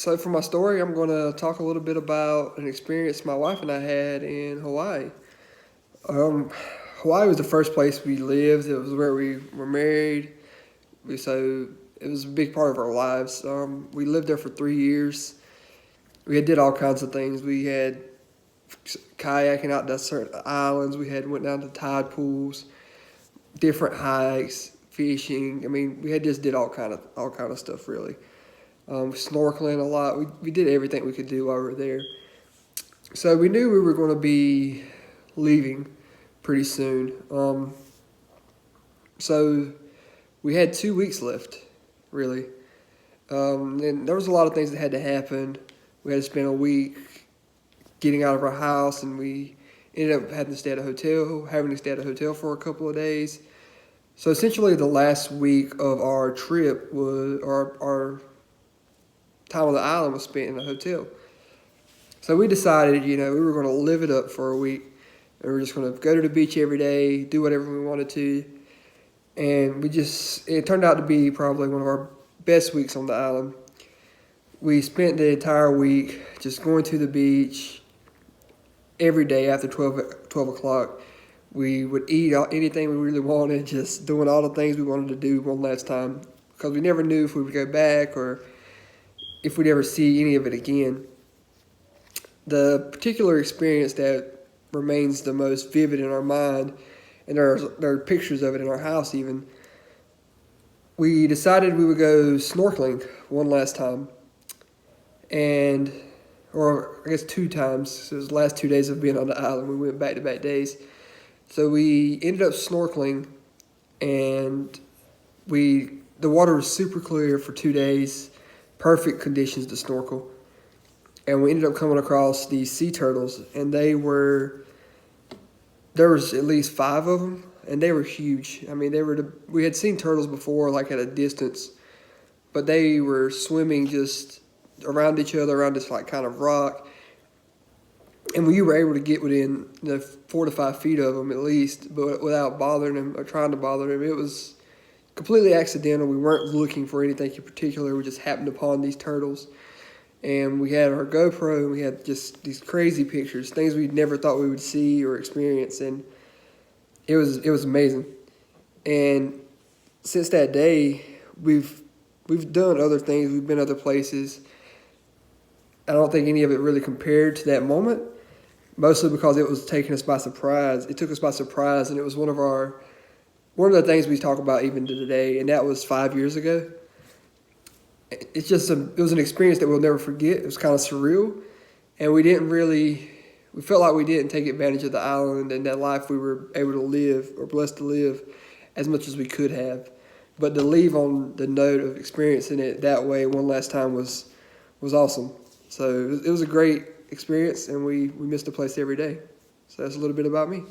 So for my story, I'm going to talk a little bit about an experience my wife and I had in Hawaii. Um, Hawaii was the first place we lived. It was where we were married. So it was a big part of our lives. We lived there for 3 years. We did all kinds of things. We had kayaking out to certain islands. We had went down to tide pools, different hikes, fishing. I mean, we had just did all kind of stuff really. Snorkeling a lot. We did everything we could do while we were there. So we knew we were going to be leaving pretty soon. So we had 2 weeks left, really. And there was a lot of things that had to happen. We had to spend a week getting out of our house, and we ended up having to stay at a hotel for a couple of days. So essentially, the last week of our trip was our time on the island was spent in a hotel. So we decided, we were going to live it up for a week. And we were just going to go to the beach every day, do whatever we wanted to. And it turned out to be probably one of our best weeks on the island. We spent the entire week just going to the beach every day after 12 o'clock. We would eat anything we really wanted, just doing all the things we wanted to do one last time. Because we never knew if we would go back or if we'd ever see any of it again. The particular experience that remains the most vivid in our mind, and there are pictures of it in our house even, we decided we would go snorkeling one last time. Or I guess 2 times. So it was the last 2 days of being on the island. We went back-to-back days. So we ended up snorkeling, and the water was super clear for 2 days, perfect conditions to snorkel. And we ended up coming across these sea turtles, and there was at least 5 of them, and they were huge. I mean, we had seen turtles before, like at a distance, but they were swimming just around each other, around this like kind of rock. And we were able to get within 4 to 5 feet of them at least, but without bothering them or trying to bother them. It was completely accidental. We weren't looking for anything in particular. We just happened upon these turtles. And we had our GoPro, and we had just these crazy pictures, things we never thought we would see or experience, and it was amazing. And since that day, we've done other things. We've been other places. I don't think any of it really compared to that moment, mostly because it was taking us by surprise. It took us by surprise, and it was one of the things we talk about even to today, and that was 5 years ago. It was an experience that we'll never forget. It was kind of surreal, and we felt like we didn't take advantage of the island and that life we were able to live or blessed to live as much as we could have. But to leave on the note of experiencing it that way one last time was awesome. So it was a great experience, and we missed the place every day. So that's a little bit about me.